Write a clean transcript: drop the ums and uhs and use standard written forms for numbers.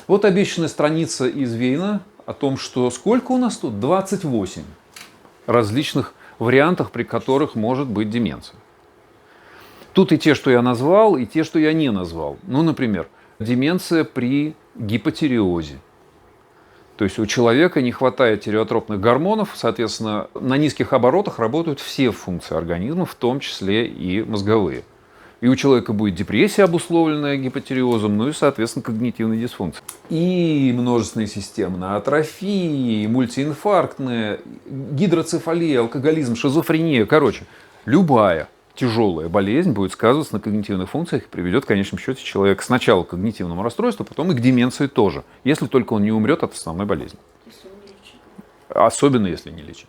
Вот обещанная страница из Вейна о том, что сколько у нас тут? 28 различных вариантов, при которых может быть деменция. Тут и те, что я назвал, и те, что я не назвал. Ну, например, деменция при гипотиреозе. То есть у человека не хватает тиреотропных гормонов, соответственно, на низких оборотах работают все функции организма, в том числе и мозговые. И у человека будет депрессия, обусловленная гипотиреозом, ну и, соответственно, когнитивная дисфункция. И множественные системные атрофии, мультиинфарктные, гидроцефалия, алкоголизм, шизофрения. Короче, любая тяжелая болезнь будет сказываться на когнитивных функциях и приведет в конечном счете человека сначала к когнитивному расстройству, потом и к деменции тоже, если только он не умрет от основной болезни. Особенно если не лечить.